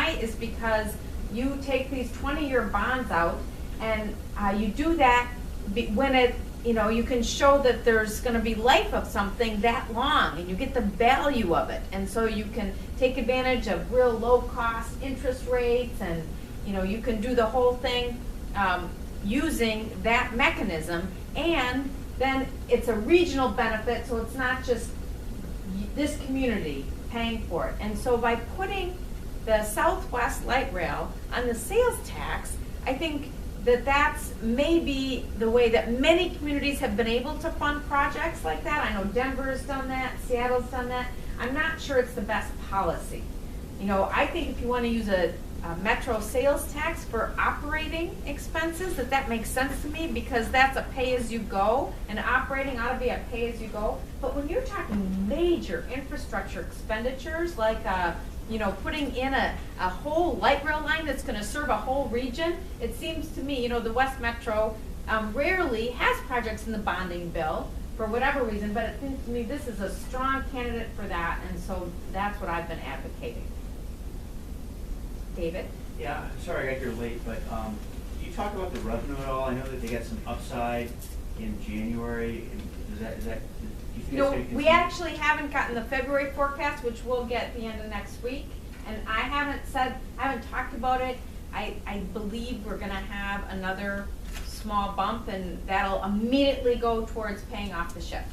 Why? Is because you take these 20-year bonds out, and you do that when it, you can show that there's going to be life of something that long, and you get the value of it, and so you can take advantage of real low-cost interest rates, and you can do the whole thing using that mechanism, and then it's a regional benefit, so it's not just this community paying for it. And so by putting the Southwest Light Rail on the sales tax, I think that that's maybe the way that many communities have been able to fund projects like that. I know Denver's done that, Seattle's done that. I'm not sure it's the best policy. I think if you want to use a metro sales tax for operating expenses, that makes sense to me, because that's a pay-as-you-go, and operating ought to be a pay-as-you-go. But when you're talking major infrastructure expenditures, like putting in a whole light rail line that's going to serve a whole region, it seems to me, the West Metro rarely has projects in the bonding bill for whatever reason, but it seems to me this is a strong candidate for that, and so that's what I've been advocating. David? Yeah, sorry I got here late, but you talk about the revenue at all? I know that they got some upside in January. Is that do you think that's gonna we actually haven't gotten the February forecast, which we'll get at the end of next week, and I haven't talked about it. I believe we're going to have another small bump, and that'll immediately go towards paying off the shift.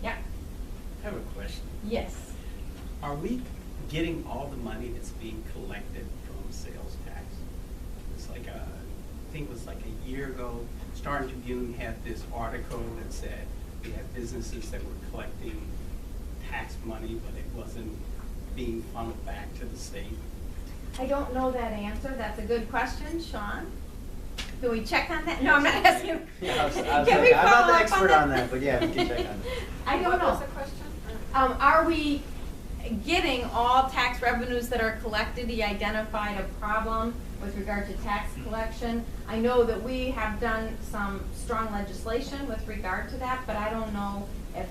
Yeah. I have a question. Yes. Are we getting all the money that's being collected from sales tax? It's like I think it was like a year ago, Star Tribune had this article that said we had businesses that were collecting tax money, but it wasn't being funneled back to the state. I don't know that answer. That's a good question, Sean. Can we check on that? No, I'm not asking. Yeah, I was Can like, we I'm not follow the up expert on that, but yeah, we can check on it. I don't know. What was the question? Are we getting all tax revenues that are collected? He identified a problem with regard to tax collection. I know that we have done some strong legislation with regard to that, but I don't know if,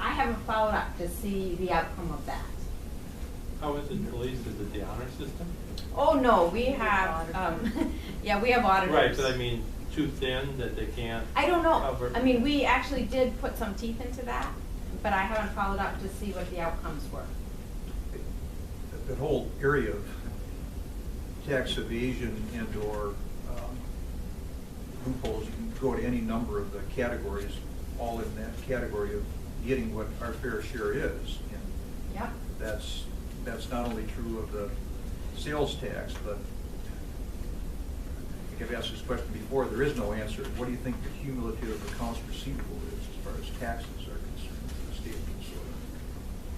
I haven't followed up to see the outcome of that. How is it released? Is it the honor system? Oh, no, we have, yeah, we have auditors. Right, but I mean, too thin that they can't I don't know. cover. I mean, we actually did put some teeth into that, but I haven't followed up to see what the outcomes were. That whole area of tax evasion and or loopholes, you can go to any number of the categories, all in that category of getting what our fair share is. And Yep. that's not only true of the sales tax, but I think I've asked this question before, there is no answer. What do you think the cumulative accounts receivable is as far as taxes are concerned for the state of Minnesota?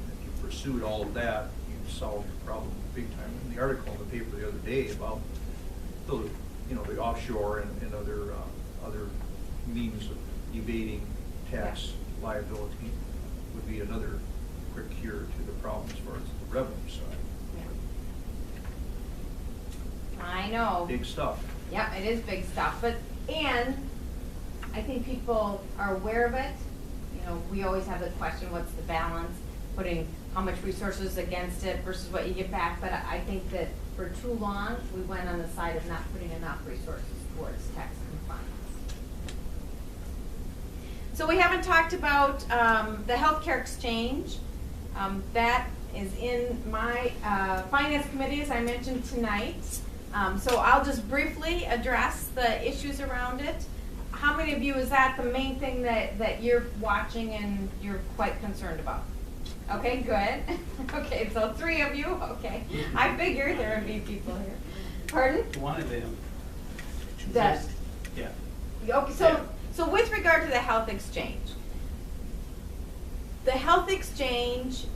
And if you pursued all of that, you'd solve your problem big time. In the article in the paper the other day about the offshore and other means of evading tax liability would be another quick cure to the problem as far as the revenue side. Yeah. I know. Big stuff. Yeah, it is big stuff, and I think people are aware of it. We always have the question, what's the balance, putting how much resources against it versus what you get back, but I think that for too long, we went on the side of not putting enough resources towards tax compliance. So we haven't talked about the healthcare exchange. That is in my finance committee, as I mentioned tonight. So I'll just briefly address the issues around it. How many of you, is that the main thing that you're watching and you're quite concerned about? Okay, good. Okay, so 3 of you, okay. I figured there would be people here. Pardon? One of them. That. Yeah. Okay, so with regard to the health exchange, the health exchange,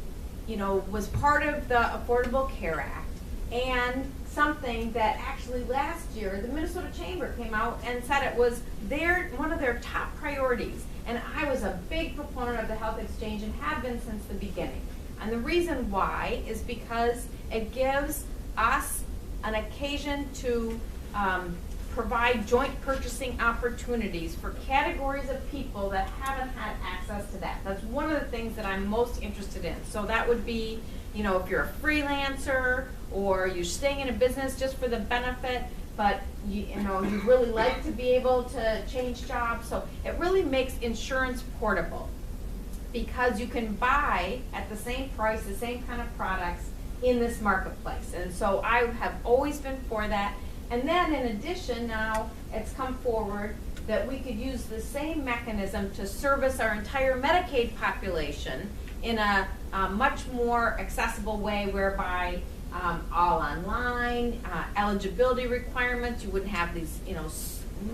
was part of the Affordable Care Act, and something that actually last year the Minnesota Chamber came out and said it was one of their top priorities. And I was a big proponent of the health exchange and have been since the beginning. And the reason why is because it gives us an occasion to provide joint purchasing opportunities for categories of people that haven't had access to that. That's one of the things that I'm most interested in. So that would be, if you're a freelancer or you're staying in a business just for the benefit, but you really like to be able to change jobs. So it really makes insurance portable because you can buy at the same price, the same kind of products in this marketplace. And so I have always been for that. And then in addition, now it's come forward that we could use the same mechanism to service our entire Medicaid population in a much more accessible way, whereby all online, eligibility requirements, you wouldn't have these,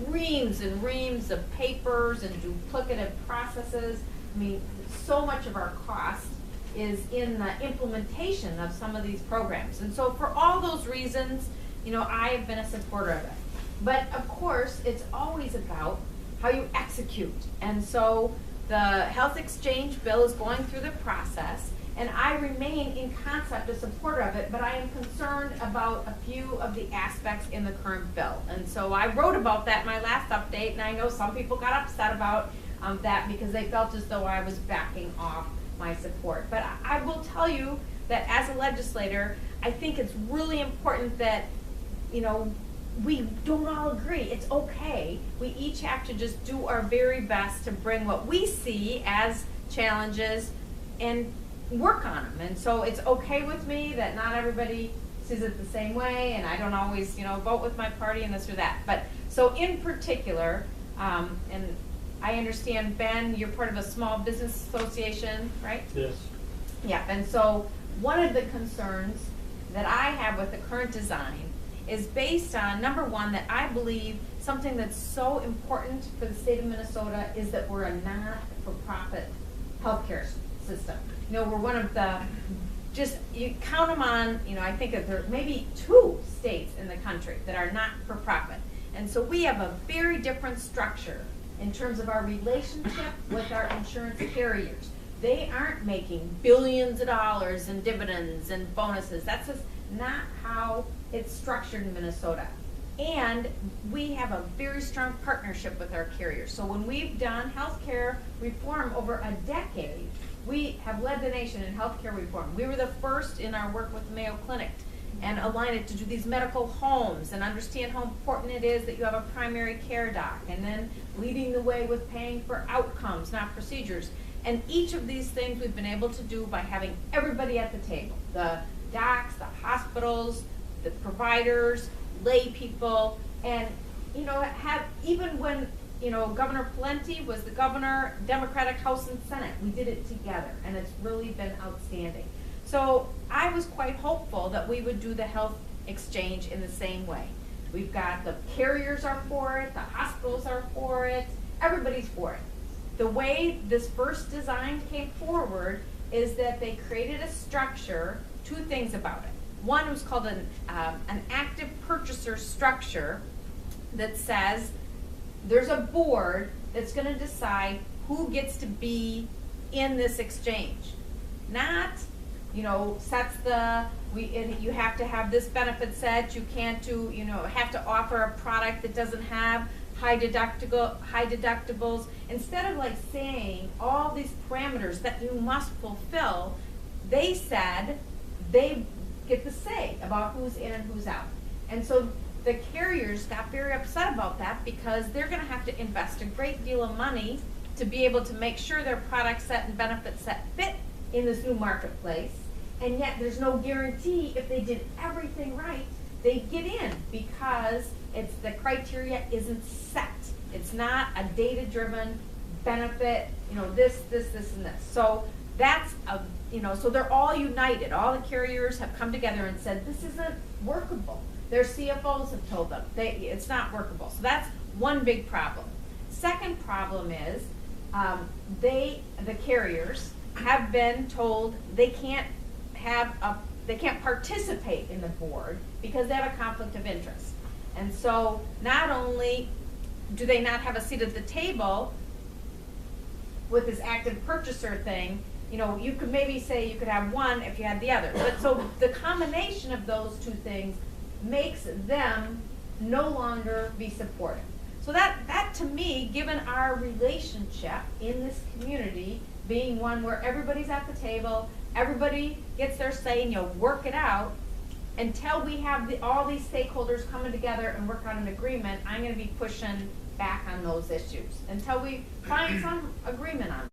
reams and reams of papers and duplicative processes. I mean, so much of our cost is in the implementation of some of these programs. And so for all those reasons, I have been a supporter of it. But of course, it's always about how you execute. And so the health exchange bill is going through the process, and I remain in concept a supporter of it, but I am concerned about a few of the aspects in the current bill. And so I wrote about that in my last update, and I know some people got upset about that because they felt as though I was backing off my support. But I will tell you that as a legislator, I think it's really important that, we don't all agree. It's okay. We each have to just do our very best to bring what we see as challenges and work on them. And so it's okay with me that not everybody sees it the same way, and I don't always, vote with my party and this or that. But so in particular, and I understand, Ben, you're part of a small business association, right? Yes. Yeah, and so one of the concerns that I have with the current design is based on, number one, that I believe something that's so important for the state of Minnesota is that we're a not-for-profit healthcare system. We're one of the, you count them on, I think that there may be 2 states in the country that are not-for-profit. And so we have a very different structure in terms of our relationship with our insurance carriers. They aren't making billions of dollars in dividends and bonuses. That's just not how it's structured in Minnesota. And we have a very strong partnership with our carriers. So when we've done healthcare reform over a decade, we have led the nation in healthcare reform. We were the first in our work with the Mayo Clinic and align it to do these medical homes and understand how important it is that you have a primary care doc, and then leading the way with paying for outcomes, not procedures. And each of these things we've been able to do by having everybody at the table, the docs, the hospitals, the providers, lay people, and have, even when Governor Pawlenty was the governor, Democratic House and Senate, we did it together, and it's really been outstanding. So I was quite hopeful that we would do the health exchange in the same way. We've got the carriers are for it, the hospitals are for it, everybody's for it. The way this first design came forward is that they created a structure, 2 things about it. One was called an active purchaser structure that says there's a board that's going to decide who gets to be in this exchange. Not, sets you have to have this benefit set, you can't do, have to offer a product that doesn't have high deductibles. Instead of saying all these parameters that you must fulfill, they said they get the say about who's in and who's out. And so the carriers got very upset about that because they're going to have to invest a great deal of money to be able to make sure their product set and benefit set fit in this new marketplace. And yet there's no guarantee if they did everything right, they'd get in, because the criteria isn't set. It's not a data-driven benefit, this, and this. So that's so they're all united. All the carriers have come together and said, this isn't workable. Their CFOs have told them it's not workable. So that's one big problem. Second problem is the carriers have been told they can't participate in the board because they have a conflict of interest. And so not only do they not have a seat at the table with this active purchaser thing, you could maybe say you could have one if you had the other. But so the combination of those 2 things makes them no longer be supported. So that to me, given our relationship in this community, being one where everybody's at the table, everybody gets their say and you work it out, until we have all these stakeholders coming together and work on an agreement, I'm gonna be pushing back on those issues, until we find some agreement on it.